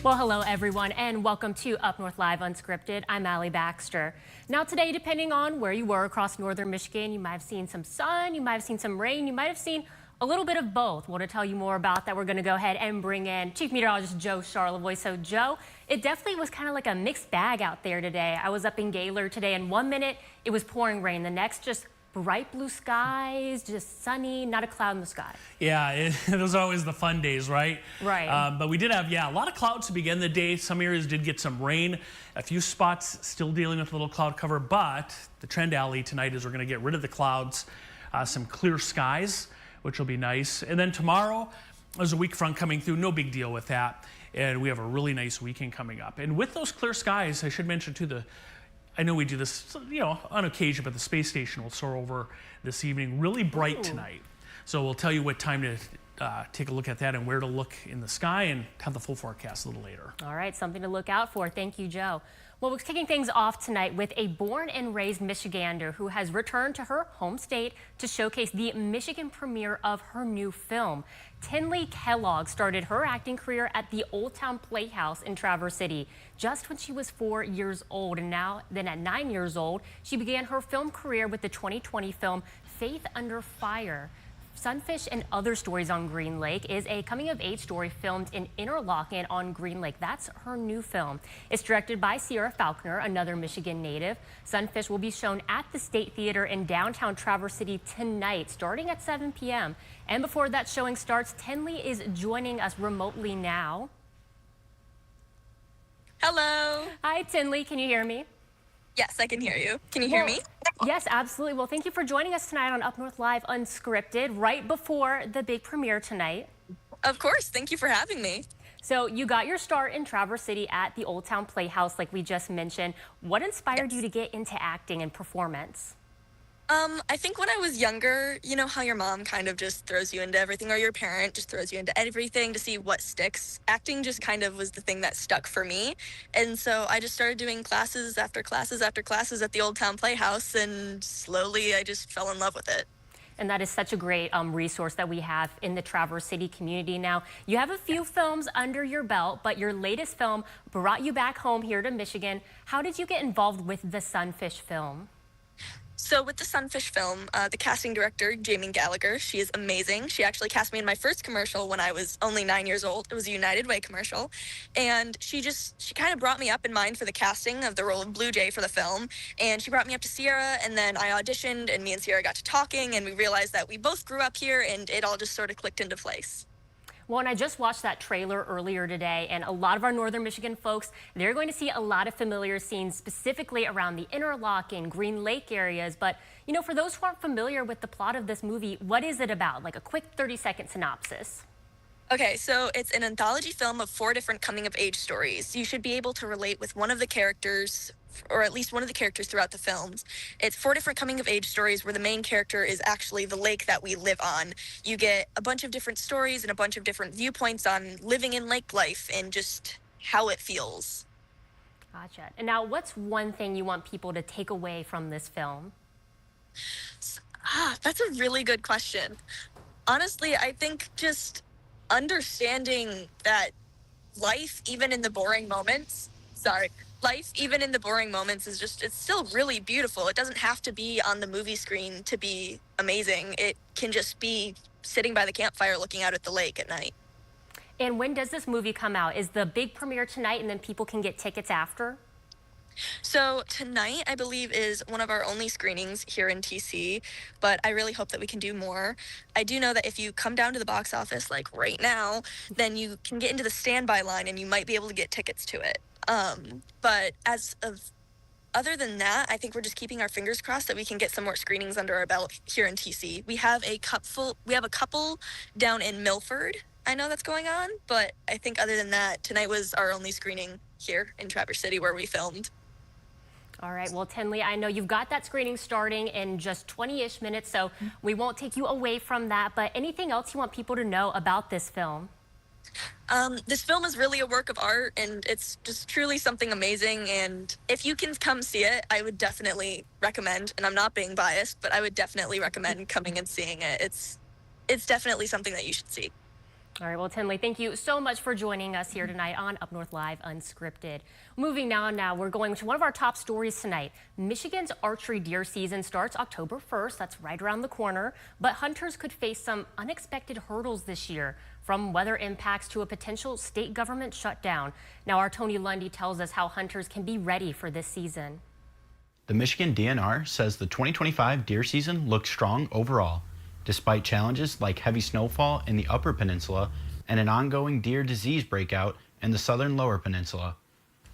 Well, hello everyone, and welcome to UpNorthLive Unscripted. I'm Allie Baxter. Now today, depending on where you were across northern Michigan, you might have seen some sun, you might have seen some rain, you might have seen a little bit of both. Well, to tell you more about that, we're going to go ahead and bring in Chief Meteorologist Joe Charlevoix. So Joe, it definitely was kind of like a mixed bag out there today. I was up in Gaylord today, and 1 minute it was pouring rain, the next just bright blue skies, just sunny, not a cloud in the sky. Yeah, those are always the fun days, right? Right. But we did have, a lot of clouds to begin the day. Some areas did get some rain. A few spots still dealing with a little cloud cover, but the trend, Allie, tonight is we're going to get rid of the clouds, some clear skies, which will be nice. And then tomorrow, there's a weak front coming through. No big deal with that. And we have a really nice weekend coming up. And with those clear skies, I should mention too, I know we do this, on occasion, but the space station will soar over this evening, really bright tonight. So we'll tell you what time to take a look at that and where to look in the sky, and have the full forecast a little later. All right, something to look out for. Thank you, Joe. Well, we're kicking things off tonight with a born and raised Michigander who has returned to her home state to showcase the Michigan premiere of her new film. Tinley Kellogg started her acting career at the Old Town Playhouse in Traverse City just when she was 4 years old, and then at 9 years old, she began her film career with the 2020 film Faith Under Fire. Sunfish and Other Stories on Green Lake is a coming-of-age story filmed in Interlochen on Green Lake. That's her new film. It's directed by Sierra Falconer, another Michigan native. Sunfish will be shown at the State Theater in downtown Traverse City tonight, starting at 7 p.m. And before that showing starts, Tinley is joining us remotely now. Hello. Hi, Tinley. Can you hear me? Yes, I can hear you. Can you hear me? Yes, absolutely. Well, thank you for joining us tonight on UpNorthLive Unscripted, right before the big premiere tonight. Of course. Thank you for having me. So you got your start in Traverse City at the Old Town Playhouse, like we just mentioned. What inspired you to get into acting and performance? I think when I was younger, you know how your mom kind of just throws you into everything, or your parent just throws you into everything to see what sticks. Acting just kind of was the thing that stuck for me. And so I just started doing classes after classes after classes at the Old Town Playhouse, and slowly I just fell in love with it. And that is such a great resource that we have in the Traverse City community. Now, you have a few films under your belt, but your latest film brought you back home here to Michigan. How did you get involved with the Sunfish film? So with the Sunfish film, the casting director, Jamie Gallagher, she is amazing. She actually cast me in my first commercial when I was only 9 years old. It was a United Way commercial. And she kind of brought me up in mind for the casting of the role of Blue Jay for the film. And she brought me up to Sierra, and then I auditioned, and me and Sierra got to talking, and we realized that we both grew up here, and it all just sort of clicked into place. Well, and I just watched that trailer earlier today, and a lot of our northern Michigan folks, they're going to see a lot of familiar scenes specifically around the Interlochen, Green Lake areas. But, for those who aren't familiar with the plot of this movie, what is it about? Like a quick 30-second synopsis. Okay, so it's an anthology film of 4 different coming-of-age stories. You should be able to relate with one of the characters, or at least one of the characters throughout the films. It's 4 different coming-of-age stories where the main character is actually the lake that we live on. You get a bunch of different stories and a bunch of different viewpoints on living in lake life and just how it feels. Gotcha. And now, what's one thing you want people to take away from this film? That's a really good question. Honestly, I think just understanding that life, even in the boring moments, it's still really beautiful. It doesn't have to be on the movie screen to be amazing. It can just be sitting by the campfire looking out at the lake at night. And when does this movie come out? Is the big premiere tonight and then people can get tickets after? So tonight, I believe, is one of our only screenings here in TC, but I really hope that we can do more. I do know that if you come down to the box office, like right now, then you can get into the standby line and you might be able to get tickets to it. But other than that, I think we're just keeping our fingers crossed that we can get some more screenings under our belt here in TC. We have a couple down in Milford. I know that's going on, but I think other than that, tonight was our only screening here in Traverse City where we filmed. All right. Well, Tinley, I know you've got that screening starting in just 20-ish minutes, so we won't take you away from that. But anything else you want people to know about this film? This film is really a work of art, and it's just truly something amazing. And if you can come see it, I would definitely recommend, and I'm not being biased, but I would definitely recommend coming and seeing it. It's definitely something that you should see. All right, well, Tinley, thank you so much for joining us here tonight on Up North Live Unscripted. Moving now we're going to one of our top stories tonight. Michigan's archery deer season starts October 1st. That's right around the corner. But hunters could face some unexpected hurdles this year, from weather impacts to a potential state government shutdown. Now, our Tony Lundy tells us how hunters can be ready for this season. The Michigan DNR says the 2025 deer season looks strong overall, despite challenges like heavy snowfall in the Upper Peninsula and an ongoing deer disease breakout in the southern Lower Peninsula.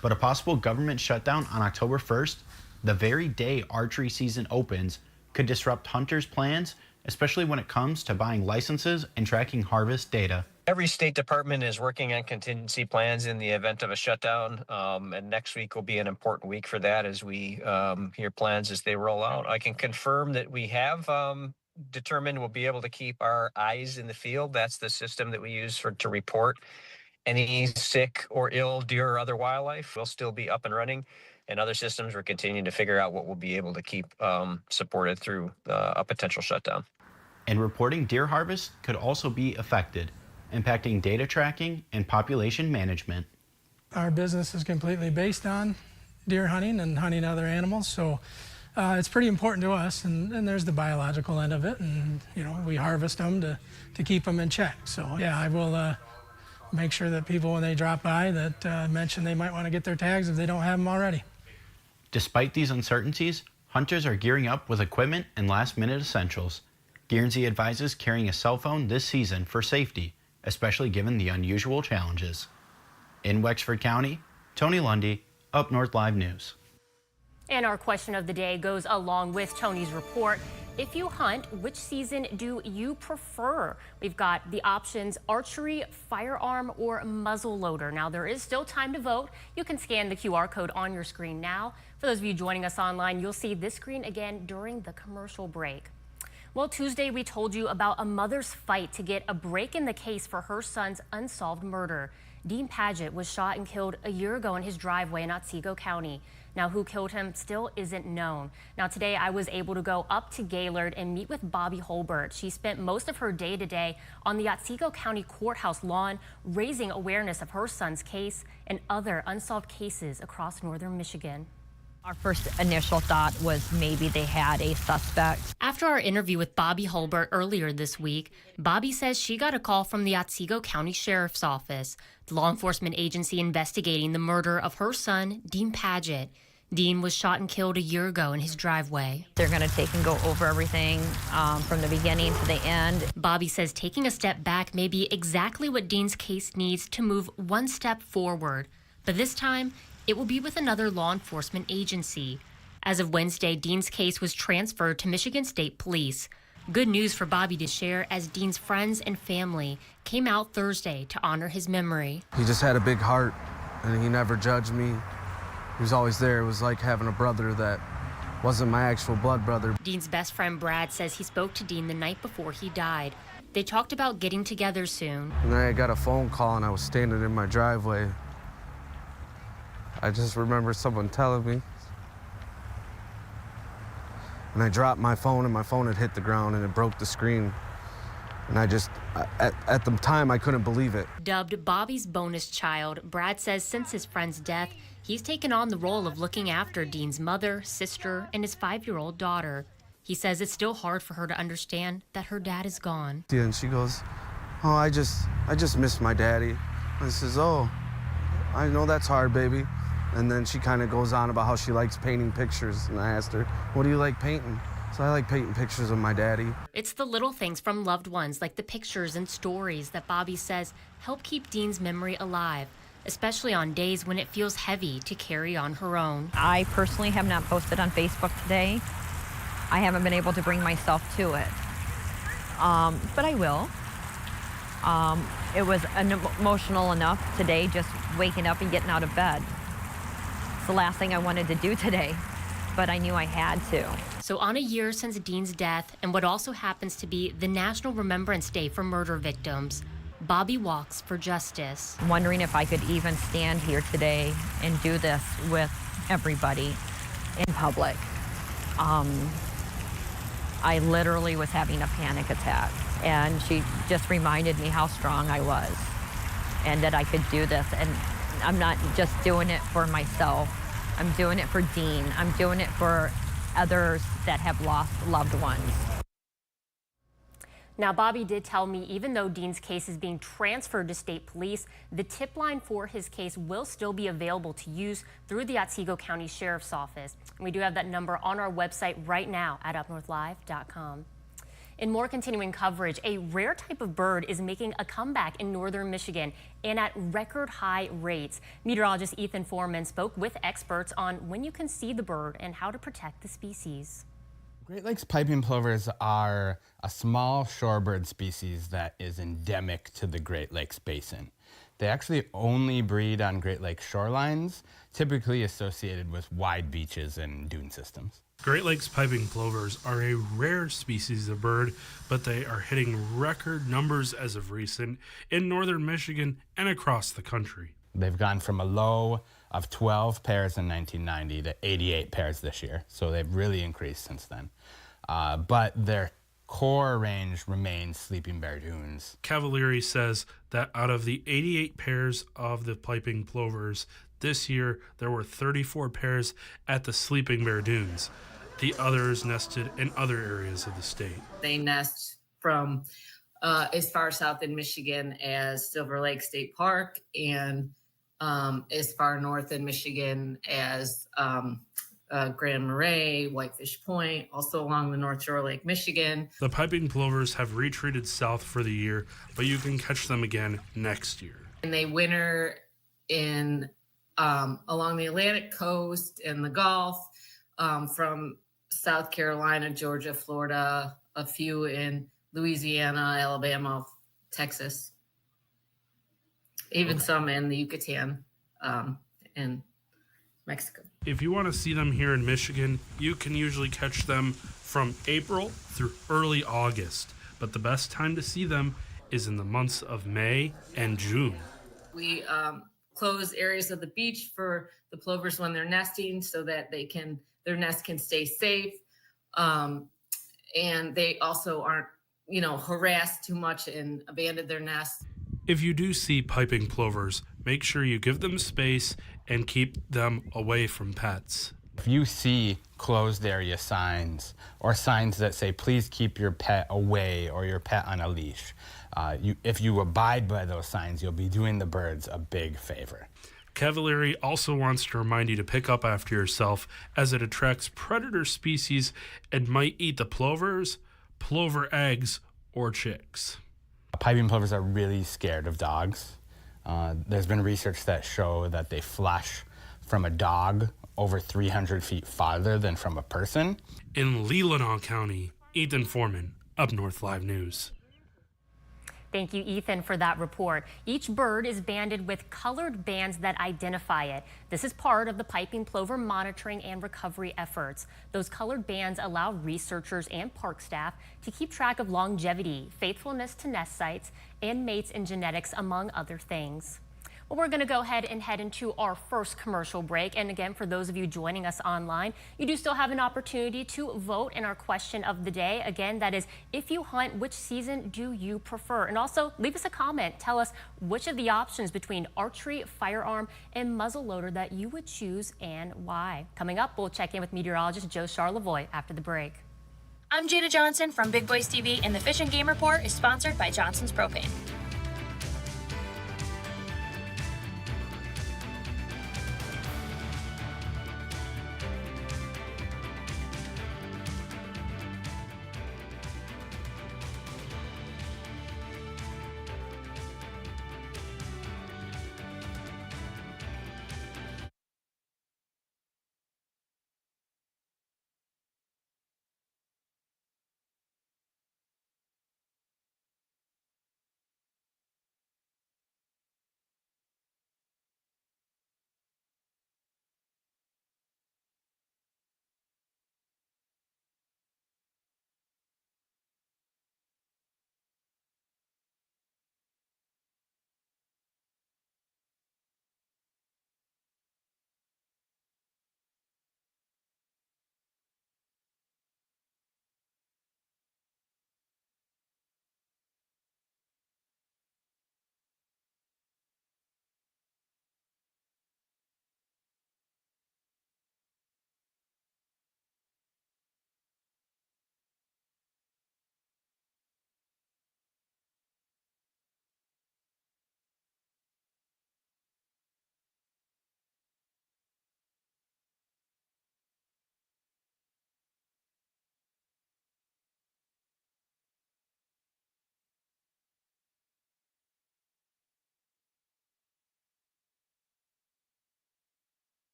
But a possible government shutdown on October 1st, the very day archery season opens, could disrupt hunters' plans, especially when it comes to buying licenses and tracking harvest data. Every state department is working on contingency plans in the event of a shutdown, and next week will be an important week for that as we hear plans as they roll out. I can confirm that we have determined we'll be able to keep our eyes in the field. That's the system that we use to report any sick or ill deer or other wildlife. Will still be up and running, and other systems we're continuing to figure out what we'll be able to keep supported through a potential shutdown. And reporting deer harvest could also be affected, impacting data tracking and population management. Our business is completely based on deer hunting and hunting other animals, so it's pretty important to us, and there's the biological end of it, and we harvest them to keep them in check. So yeah, I will make sure that people, when they drop by, that mention they might want to get their tags if they don't have them already. Despite these uncertainties, hunters are gearing up with equipment and last-minute essentials. Guernsey advises carrying a cell phone this season for safety, especially given the unusual challenges. In Wexford County, Tony Lundy, Up North Live News. And our question of the day goes along with Tony's report. If you hunt, which season do you prefer? We've got the options archery, firearm, or muzzleloader. Now, there is still time to vote. You can scan the QR code on your screen now. For those of you joining us online, you'll see this screen again during the commercial break. Well, Tuesday we told you about a mother's fight to get a break in the case for her son's unsolved murder. Dean Paget was shot and killed a year ago in his driveway in Otsego County. Now, who killed him still isn't known. Now, today I was able to go up to Gaylord and meet with Bobby Holbert. She spent most of her day today on the Otsego County Courthouse lawn, raising awareness of her son's case and other unsolved cases across northern Michigan. Our first initial thought was maybe they had a suspect. After our interview with Bobby Holbert earlier this week, Bobby says she got a call from the Otsego County Sheriff's Office, the law enforcement agency investigating the murder of her son, Dean Paget. Dean was shot and killed a year ago in his driveway. They're going to take and go over everything from the beginning to the end. Bobby says taking a step back may be exactly what Dean's case needs to move one step forward. But this time, it will be with another law enforcement agency. As of Wednesday, Dean's case was transferred to Michigan State Police. Good news for Bobby to share, as Dean's friends and family came out Thursday to honor his memory. He just had a big heart, and he never judged me. He was always there. It was like having a brother that wasn't my actual blood brother. Dean's best friend Brad says he spoke to Dean the night before he died. They talked about getting together soon. And then I got a phone call, and I was standing in my driveway. I just remember someone telling me. And I dropped my phone, and my phone had hit the ground, and it broke the screen. And at the time, I couldn't believe it. Dubbed Bobby's bonus child, Brad says since his friend's death, he's taken on the role of looking after Dean's mother, sister, and his 5-year-old daughter. He says it's still hard for her to understand that her dad is gone. Yeah, and she goes, "Oh, I just miss my daddy." I says, "Oh, I know that's hard, baby." And then she kind of goes on about how she likes painting pictures. And I asked her, "What do you like painting?" So I like painting pictures of my daddy. It's the little things from loved ones, like the pictures and stories that Bobby says help keep Dean's memory alive, especially on days when it feels heavy to carry on her own. I personally have not posted on Facebook today. I haven't been able to bring myself to it, but I will. It was emotional enough today, just waking up and getting out of bed. It's the last thing I wanted to do today, but I knew I had to. So on a year since Dean's death, and what also happens to be the National Remembrance Day for murder victims, Bobby walks for justice. I'm wondering if I could even stand here today and do this with everybody in public. I literally was having a panic attack. And she just reminded me how strong I was and that I could do this. And I'm not just doing it for myself. I'm doing it for Dean. I'm doing it for others that have lost loved ones. Now, Bobby did tell me even though Dean's case is being transferred to state police, the tip line for his case will still be available to use through the Otsego County Sheriff's Office. And we do have that number on our website right now at UpNorthLive.com. In more continuing coverage, a rare type of bird is making a comeback in northern Michigan and at record high rates. Meteorologist Ethan Foreman spoke with experts on when you can see the bird and how to protect the species. Great Lakes piping plovers are a small shorebird species that is endemic to the Great Lakes Basin. They actually only breed on Great Lakes shorelines, typically associated with wide beaches and dune systems. Great Lakes piping plovers are a rare species of bird, but they are hitting record numbers as of recent in northern Michigan and across the country. They've gone from a low of 12 pairs in 1990 to 88 pairs this year, so they've really increased since then. But their core range remains sleeping bear dunes. Cavalieri says that out of the 88 pairs of the piping plovers this year, there were 34 pairs at the Sleeping Bear Dunes. The others nested in other areas of the state. They nest from as far south in Michigan as Silver Lake State Park and as far north in Michigan as Grand Marais, Whitefish Point, also along the North Shore Lake Michigan. The piping plovers have retreated south for the year, but you can catch them again next year. And they winter in along the Atlantic coast and the Gulf, from South Carolina, Georgia, Florida, a few in Louisiana, Alabama, Texas, even some in the Yucatan and Mexico. If you want to see them here in Michigan, you can usually catch them from April through early August, but the best time to see them is in the months of May and June. We close areas of the beach for the plovers when they're nesting so that their nest can stay safe. And they also aren't, harassed too much and abandon their nests. If you do see piping plovers, make sure you give them space and keep them away from pets. If you see closed area signs or signs that say, please keep your pet away or your pet on a leash, if you abide by those signs, you'll be doing the birds a big favor. Cavalieri also wants to remind you to pick up after yourself as it attracts predator species and might eat the plovers, plover eggs, or chicks. Piping plovers are really scared of dogs. There's been research that show that they flash from a dog over 300 feet farther than from a person. In Leelanau County, Ethan Foreman, Up North Live News. Thank you, Ethan, for that report. Each bird is banded with colored bands that identify it. This is part of the piping plover monitoring and recovery efforts. Those colored bands allow researchers and park staff to keep track of longevity, faithfulness to nest sites, and mates and genetics, among other things. Well, we're going to go ahead and head into our first commercial break. And again, for those of you joining us online, you do still have an opportunity to vote in our question of the day. Again, that is, if you hunt, which season do you prefer? And also leave us a comment. Tell us which of the options between archery, firearm, and muzzleloader that you would choose and why. Coming up, we'll check in with meteorologist Joe Charlevoix after the break. I'm Jada Johnson from Big Boys TV, and the Fish and Game Report is sponsored by Johnson's Propane.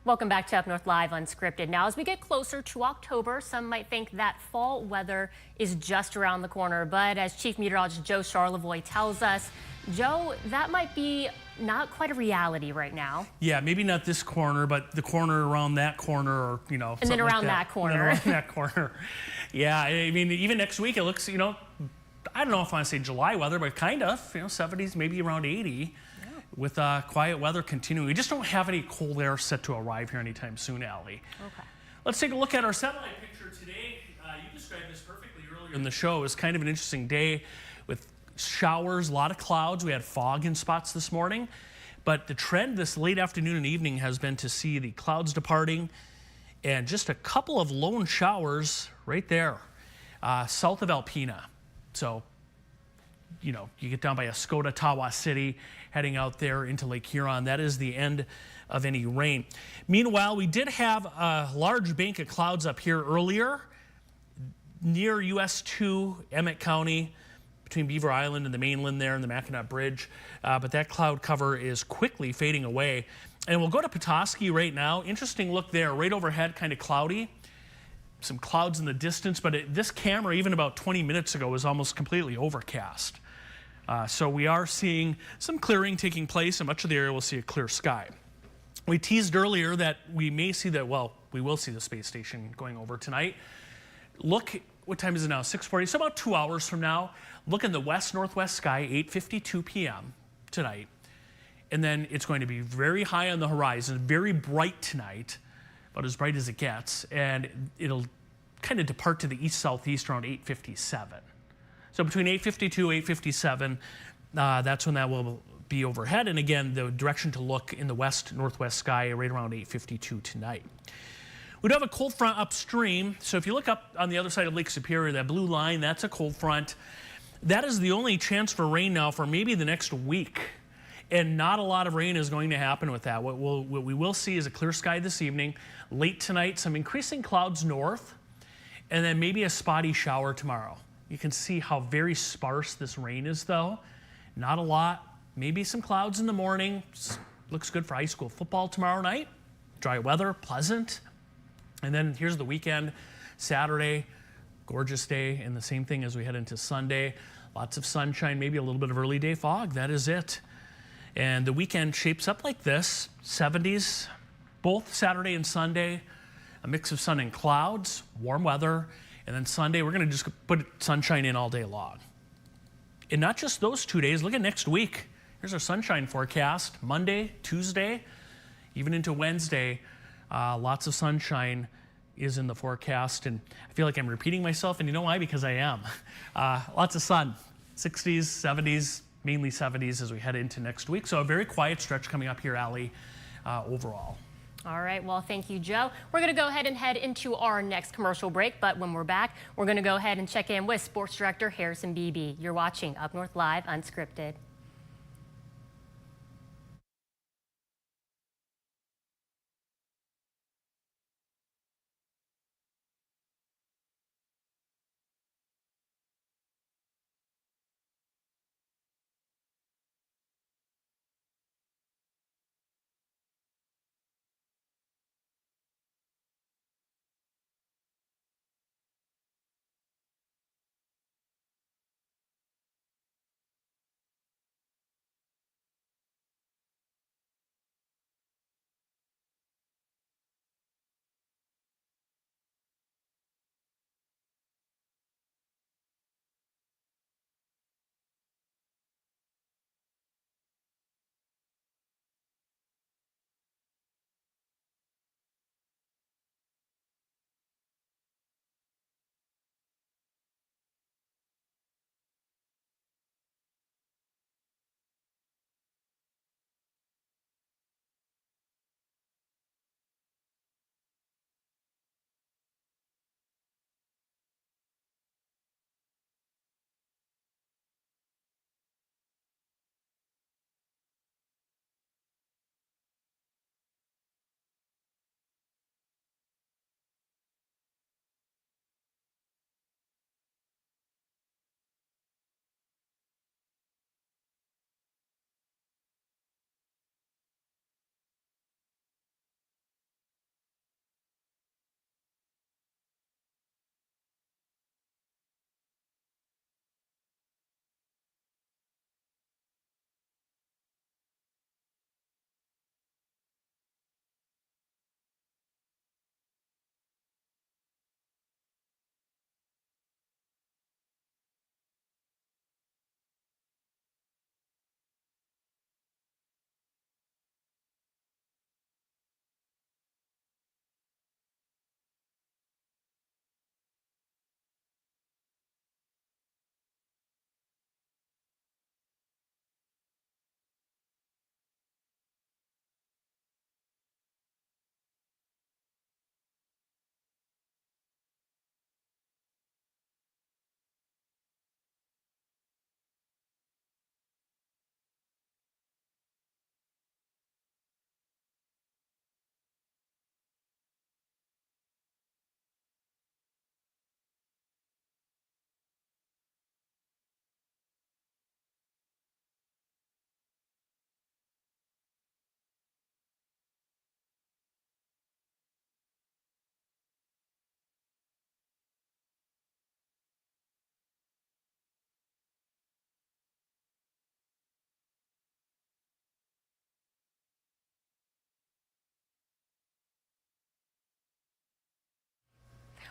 Welcome back to Up North Live Unscripted. Now, as we get closer to October, some might think that fall weather is just around the corner. But as Chief Meteorologist Joe Charlevoix tells us, Joe, that might be not quite a reality right now. Yeah, maybe not this corner, but the corner around that corner, or, you know, and then around like that corner. And then around that corner. Yeah, I mean, even next week it looks, you know, I don't know if I want to say July weather, but kind of, you know, 70s, maybe around 80. With quiet weather continuing. We just don't have any cold air set to arrive here anytime soon, Allie. Okay. Let's take a look at our satellite picture today. You described this perfectly earlier in the show. It was kind of an interesting day with showers, a lot of clouds. We had fog in spots this morning. But the trend this late afternoon and evening has been to see the clouds departing and just a couple of lone showers right there, south of Alpena. So, you know, you get down by Escoda, Tawa City, heading out there into Lake Huron. That is the end of any rain. Meanwhile, we did have a large bank of clouds up here earlier near US 2, Emmett County, between Beaver Island and the mainland there and the Mackinac Bridge. But that cloud cover is quickly fading away. And we'll go to Petoskey right now. Interesting look there, right overhead, kind of cloudy. Some clouds in the distance, but this camera, even about 20 minutes ago, was almost completely overcast. So we are seeing some clearing taking place, and much of the area will see a clear sky. We teased earlier that we may see that, well, we will see the space station going over tonight. Look, what time is it now? 6:40, so about 2 hours from now. Look in the west-northwest sky, 8:52 p.m. tonight. And then it's going to be very high on the horizon, very bright tonight, about as bright as it gets, and it'll kind of depart to the east-southeast around 8:57. So between 8:52, 8:57, that's when that will be overhead. And again, the direction to look in the west-northwest sky right around 8:52 tonight. We do have a cold front upstream. So if you look up on the other side of Lake Superior, that blue line, that's a cold front. That is the only chance for rain now for maybe the next week. And not a lot of rain is going to happen with that. What we will see is a clear sky this evening. Late tonight, some increasing clouds north, and then maybe a spotty shower tomorrow. You can see how very sparse this rain is, though. Not a lot. Maybe some clouds in the morning. Looks good for high school football tomorrow night. Dry weather, pleasant. And then here's the weekend. Saturday, gorgeous day, and the same thing as we head into Sunday. Lots of sunshine, maybe a little bit of early day fog. That is it. And the weekend shapes up like this. 70s, both Saturday and Sunday. A mix of sun and clouds, warm weather. And then Sunday, we're going to just put sunshine in all day long. And not just those 2 days. Look at next week. Here's our sunshine forecast. Monday, Tuesday, even into Wednesday. Lots of sunshine is in the forecast. And I feel like I'm repeating myself. And you know why? Because I am. Lots of sun. 60s, 70s, mainly 70s as we head into next week. So a very quiet stretch coming up here, Allie, overall. All right, well, thank you, Joe. We're going to go ahead and head into our next commercial break, but when we're back, we're going to go ahead and check in with Sports Director Harrison Beebe. You're watching Up North Live Unscripted.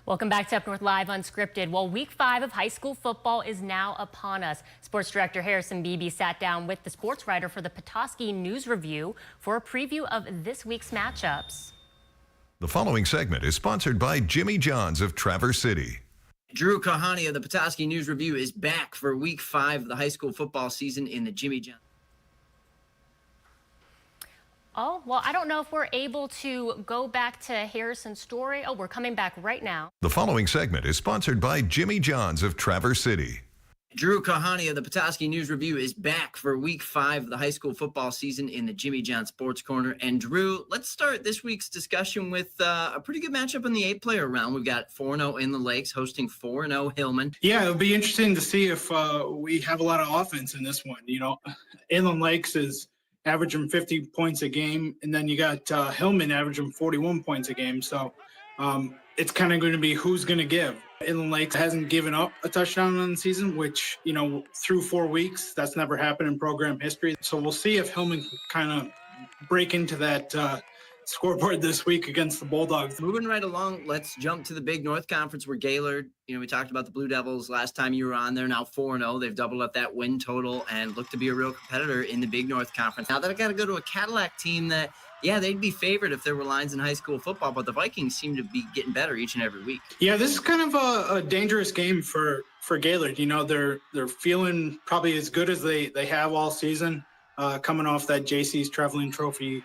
Welcome back to Up North Live Unscripted. Well, week 5 of high school football is now upon us. Sports director Harrison Beebe sat down with the sports writer for the Petoskey News Review for a preview of this week's matchups. The following segment is sponsored by Jimmy John's of Traverse City. Drew Kahani of the Petoskey News Review is back for week 5 of the high school football season in the Jimmy John. Oh, well, I don't know if we're able to go back to Harrison's story. Oh, we're coming back right now. The following segment is sponsored by Jimmy John's of Traverse City. Drew Kahani of the Petoskey News Review is back for week 5 of the high school football season in the Jimmy John Sports Corner. And Drew, let's start this week's discussion with a pretty good matchup in the 8-player round. We've got 4-0 in the Lakes hosting 4-0 Hillman. Yeah, it'll be interesting to see if we have a lot of offense in this one. You know, Inland Lakes is averaging 50 points a game, and then you got Hillman averaging 41 points a game. So it's kind of going to be who's going to give. Inland Lakes hasn't given up a touchdown on the season, which, you know, through 4 weeks, that's never happened in program history. So we'll see if Hillman can kind of break into that scoreboard this week against the Bulldogs. Moving right along, let's jump to the Big North Conference where Gaylord, you know, we talked about the Blue Devils last time you were on. They're now 4-0. They've doubled up that win total and look to be a real competitor in the Big North Conference. Now that I got to go to a Cadillac team that, yeah, they'd be favored if there were lines in high school football, but the Vikings seem to be getting better each and every week. Yeah, this is kind of a dangerous game for Gaylord. You know, they're feeling probably as good as they have all season, coming off that JC's Traveling Trophy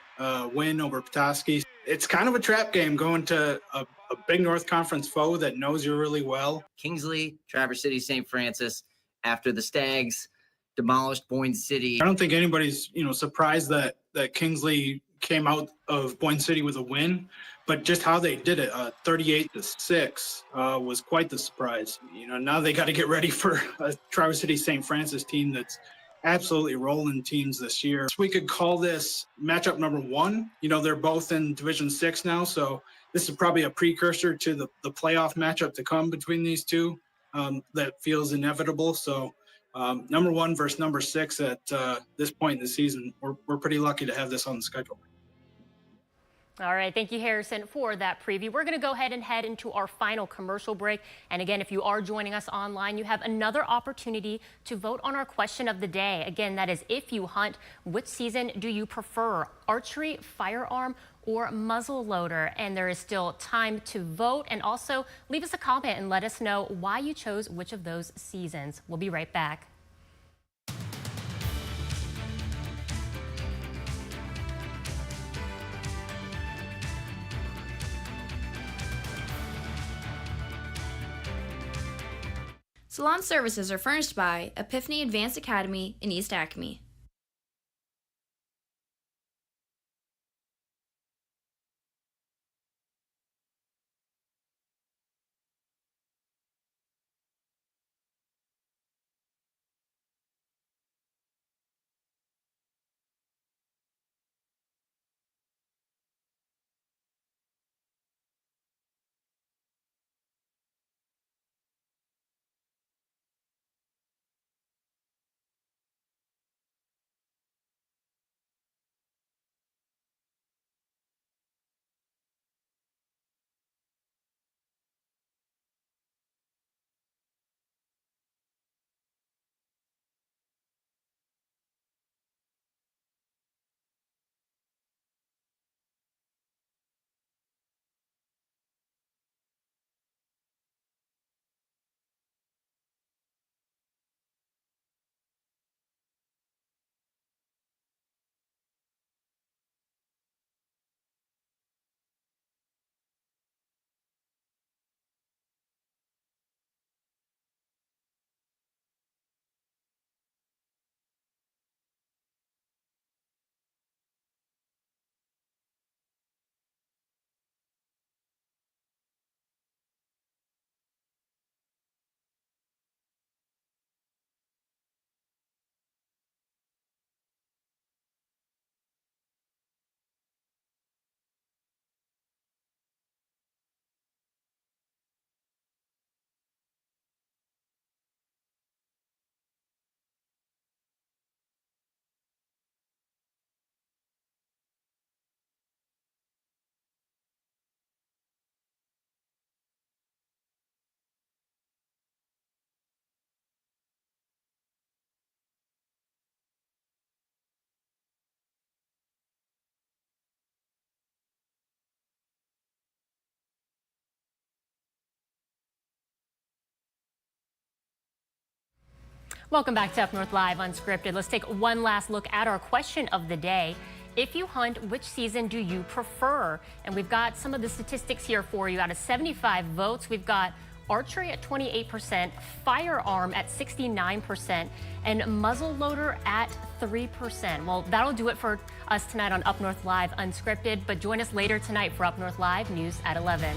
win over Petoskey. It's kind of a trap game going to a Big North Conference foe that knows you really well. Kingsley, Traverse City, St. Francis, after the Stags demolished Boyne City. I don't think anybody's, you know, surprised that Kingsley came out of Boyne City with a win, but just how they did it, 38-6, was quite the surprise. You know, now they got to get ready for a Traverse City St. Francis team that's absolutely rolling teams this year. We could call this matchup number 1. You know, they're both in Division 6 now, so this is probably a precursor to the playoff matchup to come between these two that feels inevitable. So number 1 versus number 6 at this point in the season, we're pretty lucky to have this on the schedule. All right, thank you, Harrison, for that preview. We're going to go ahead and head into our final commercial break. And again, if you are joining us online, you have another opportunity to vote on our question of the day. Again, that is, if you hunt, which season do you prefer? Archery, firearm, or muzzle loader? And there is still time to vote. And also leave us a comment and let us know why you chose which of those seasons. We'll be right back. Salon services are furnished by Epiphany Advanced Academy in East Acme. Welcome back to Up North Live Unscripted. Let's take one last look at our question of the day. If you hunt, which season do you prefer? And we've got some of the statistics here for you. Out of 75 votes, we've got archery at 28%, firearm at 69%, and muzzleloader at 3%. Well, that'll do it for us tonight on Up North Live Unscripted, but join us later tonight for Up North Live News at 11.